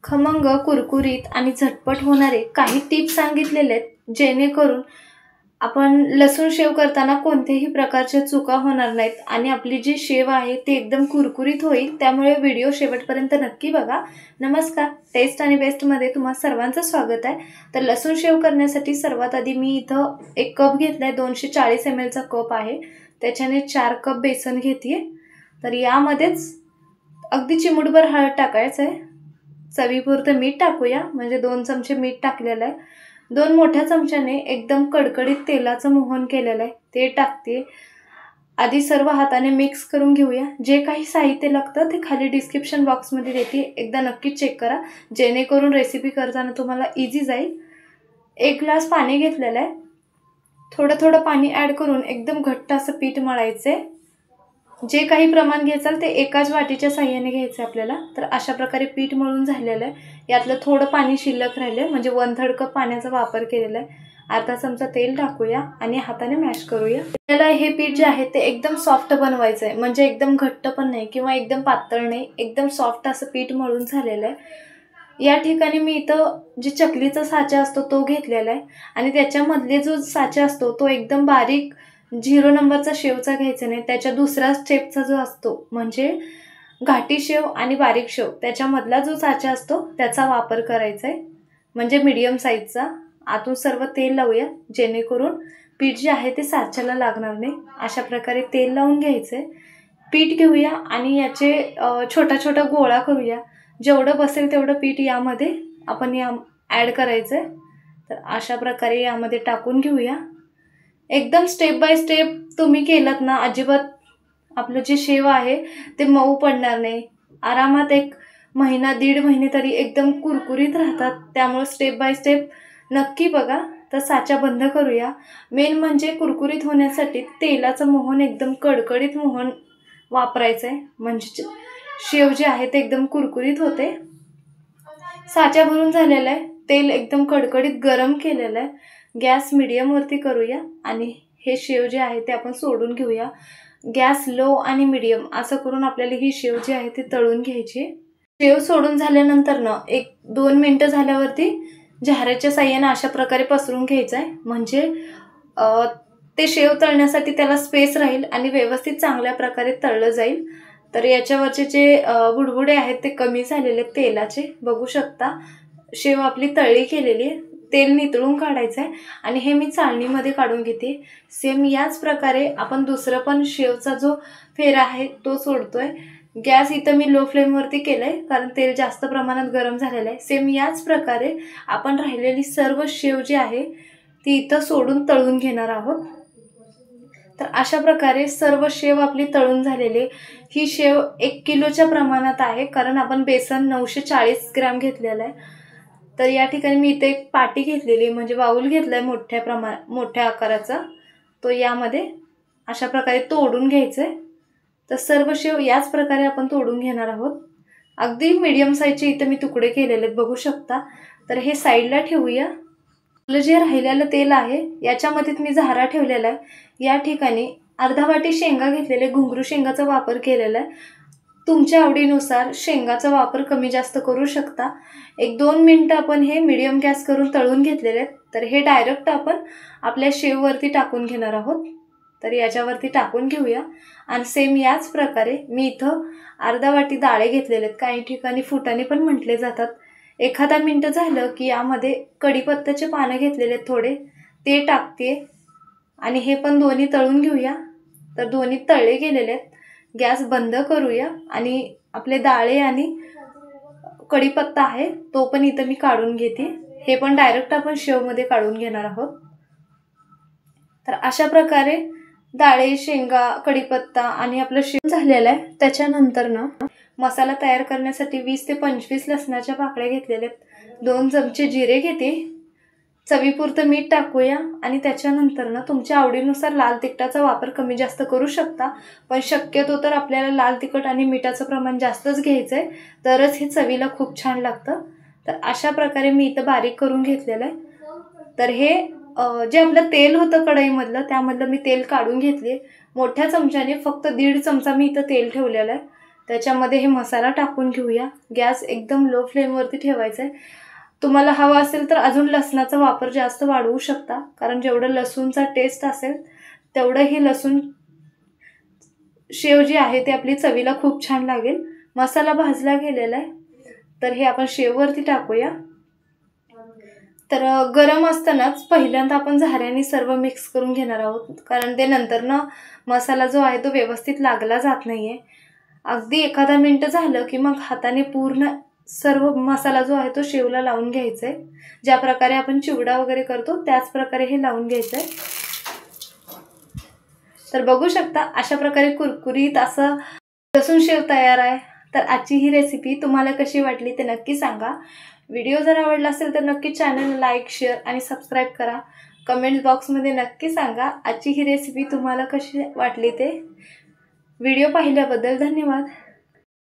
खमंग, कुरकुरीत आणि झटपट होणारे काही टिप्स सांगितलेले आहेत, जेणेकरून आपण लसूण शेव करताना कोणत्याही प्रकारच्या चुका होणार नाहीत आणि आपली जी शेव आहे ती एकदम कुरकुरीत होईल। त्यामुळे व्हिडिओ शेवटपर्यंत नक्की बघा। नमस्कार, टेस्ट आणि बेस्टमध्ये तुम्हा सर्वांचं स्वागत आहे। तर लसूण शेव करण्यासाठी सर्वात आधी मी इथं एक कप घेतलाय, 240 ml चा कप आहे। त्याच्याने 4 कप बेसन घेते। तर यामध्येच अगदी चिमूटभर हळद टाकायचं आहे, चवीपुरतं मीठ टाकूया, म्हणजे 2 चमचे मीठ टाकलेलं आहे। 2 मोठ्या चमच्याने एकदम कडकडीत तेलाचं मोहन केलेलं आहे ते टाकते। आधी सर्व हाताने मिक्स करून घेऊया। जे काही साहित्य लागतं ते खाली डिस्क्रिप्शन बॉक्समध्ये देते, एकदा नक्की चेक करा, जेणेकरून रेसिपी करताना तुम्हाला इझी जाईल। 1 ग्लास पाणी घेतलेलं आहे, थोडं थोडं पाणी ॲड करून एकदम घट्ट असं पीठ मळायचं। जे काही प्रमाण घ्यायचं ते एकाच वाटीच्या साहाय्याने घ्यायचं आपल्याला। तर अशा प्रकारे पीठ मळून झालेलं आहे। यातलं थोडं पाणी शिल्लक राहिले, म्हणजे 1/3 कप पाण्याचा वापर केलेला आहे। अर्धा चमचा तेल टाकूया आणि हाताने मॅश करूया। आपल्याला हे पीठ जे आहे ते एकदम सॉफ्ट बनवायचं आहे, म्हणजे एकदम घट्ट पण नाही किंवा एकदम पातळ नाही, एकदम सॉफ्ट असं पीठ मळून झालेलं आहे। या ठिकाणी मी इथं जे चकलीचा साचा असतो तो घेतलेला आहे आणि त्याच्यामधले जो साचा असतो तो एकदम बारीक 0 नंबरचा शेवचा घ्यायचा नाही, त्याच्या दुसऱ्या स्टेपचा जो असतो, म्हणजे घाटी शेव आणि बारीक शेव त्याच्यामधला जो साचा असतो त्याचा वापर करायचा आहे, म्हणजे मीडियम साईजचा। आतून सर्व तेल लावूया, जेणेकरून पीठ जे आहे ते साच्याला लागणार नाही। अशा प्रकारे तेल लावून घ्यायचंय। पीठ घेऊया आणि याचे छोटा छोटा गोळा करूया। जेवढं बसेल तेवढं पीठ यामध्ये आपण ॲड करायचंय। तर अशा प्रकारे यामध्ये टाकून घेऊया। एकदम स्टेप बाय स्टेप तुम्ही केलात ना, अजिबात आपलं जे शेव आहे ते मऊ पडणार नाही। आरामात 1 महिना 1.5 महिने तरी एकदम कुरकुरीत राहतात। त्यामुळे स्टेप बाय स्टेप नक्की बघा। तर साचा बंद करूया। मेन म्हणजे कुरकुरीत होण्यासाठी तेलाचं मोहन एकदम कडकडीत मोहन वापरायचं आहे, म्हणजे शेव जे आहे ते एकदम कुरकुरीत होते। साचा भरून झालेला आहे, तेल एकदम कडकडीत गरम केलेलं आहे। गॅस मीडियम वरती करूया आणि हे शेव जे आहे ते आपण सोडून घेऊया। गॅस लो आणि मीडियम असं करून आपल्याला ही शेव जी आहे ती तळून घ्यायची। शेव सोडून झाल्यानंतर ना 1-2 मिनिटं झाल्यावरती झाऱ्याच्या साहाय्याने अशा प्रकारे पसरून घ्यायचं आहे, म्हणजे ते शेव तळण्यासाठी त्याला स्पेस राहील आणि व्यवस्थित चांगल्या प्रकारे तळलं जाईल। तर याच्यावरचे जे बुडबुडे आहेत ते कमी झालेले तेलाचे बघू शकता। शेव आपली तळली केलेली आहे, तेल नितळून काढायचं आहे आणि हे मी चाळणीमध्ये काढून घेते। सेम याच प्रकारे आपण दुसरं पण शेवचा जो फेरा आहे तो सोडतोय। गॅस इथं मी लो फ्लेमवरती केलाय, कारण तेल जास्त प्रमाणात गरम झालेलं आहे। सेम याच प्रकारे आपण राहिलेली सर्व शेव जी आहे ती इथं सोडून तळून घेणार आहोत। तर अशा प्रकारे सर्व शेव आपली तळून झालेली। ही शेव 1 किलोच्या प्रमाणात आहे, कारण आपण बेसन 940 ग्रॅम घेतलेलं आहे। तर या ठिकाणी मी इथे एक पाटी घेतलेली, म्हणजे बाउल घेतलाय मोठ्या आकाराचा, तो यामध्ये अशा प्रकारे तोडून घ्यायचंय। तर सर्व शेव याच प्रकारे आपण तोडून घेणार आहोत। अगदी मीडियम साईजचे इथे मी तुकडे केलेले आहेत, बघू शकता। तर हे साईडला ठेवूया। आपलं जे राहिलेलं तेल आहे याच्यामध्ये मी झारा ठेवलेला आहे। या ठिकाणी अर्धा वाटी शेंगा घेतलेले, घुंगरू शेंगाचा वापर केलेला आहे। तुमच्या आवडीनुसार शेंगाचा वापर कमी जास्त करू शकता। 1-2 मिनिटं आपण हे मीडियम गॅस करून तळून घेतलेले आहेत। तर हे डायरेक्ट आपण आपल्या शेववरती टाकून घेणार आहोत। तर याच्यावरती टाकून घेऊया आणि सेम याच प्रकारे मी इथं अर्धा वाटी डाळे घेतलेले आहेत, काही ठिकाणी फुटाणे पण म्हटले जातात। एखादा मिनिट झालं की यामध्ये कढीपत्त्याचे पानं घेतलेले आहेत थोडे, ते टाकते आणि हे पण दोन्ही तळून घेऊया। तर दोन्ही तळले गेलेले आहेत। गॅस बंद करूया आणि आपले डाळे आणि कढीपत्ता आहे तो पण इथं मी काढून घेते। हे पण डायरेक्ट आपण शेवमध्ये काढून घेणार आहोत। तर अशा प्रकारे डाळे, शेंगा, कढीपत्ता आणि आपलं शेव झालेलं आहे। त्याच्यानंतर ना मसाला तयार करण्यासाठी 20 ते 25 लसणाच्या पाकळ्या घेतलेल्या आहेत। 2 चमचे जिरे घेते, चवीपुरतं मीठ टाकूया आणि त्याच्यानंतर ना तुमच्या आवडीनुसार लाल तिखटाचा वापर कमी जास्त करू शकता, पण शक्यतो तर आपल्याला लाल तिखट आणि मिठाचं प्रमाण जास्तच घ्यायचं आहे, तरच हे चवीला खूप छान लागतं। तर अशा प्रकारे मी इथं बारीक करून घेतलेलं आहे। तर हे जे आपलं तेल होतं कढईमधलं त्यामधलं मी तेल काढून घेतले। मोठ्या चमच्याने फक्त 1.5 चमचा मी इथं तेल ठेवलेलं आहे। त्याच्यामध्ये हे मसाला टाकून घेऊया. गॅस एकदम लो फ्लेमवरती ठेवायचा आहे. तुम्हाला हवा असेल तर अजून लसणाचा वापर जास्त वाढवू शकता, कारण जेवढं लसूणचा टेस्ट असेल तेवढं ही लसूण शेव जी आहे ती आपली चवीला खूप छान लागेल. मसाला भाजला गेलेला आहे, तर हे आपण शेववरती टाकूया. तर गरम असतानाच पहिल्यांदा आपण झाऱ्याने सर्व मिक्स करून घेणार आहोत, कारण ते नंतरनं मसाला जो आहे तो व्यवस्थित लागला जात नाही आहे. अगदी एखादा मिनटं झालं की मग हाताने पूर्ण सर्व मसाला जो आहे तो शेवला लावून घ्यायचा आहे. ज्या प्रकारे आपण चिवडा वगैरे करतो त्याच प्रकारे हे लावून घ्यायचं आहे. तर बघू शकता अशा प्रकारे कुरकुरीत असं लसूण शेव तयार आहे. तर आजची ही रेसिपी तुम्हाला कशी वाटली ते नक्की सांगा. व्हिडिओ जर आवडला असेल तर नक्की चॅनल लाईक, शेअर आणि सबस्क्राईब करा. कमेंट बॉक्समध्ये नक्की सांगा आजची ही रेसिपी तुम्हाला कशी वाटली ते. व्हिडिओ पाहिल्याबद्दल धन्यवाद.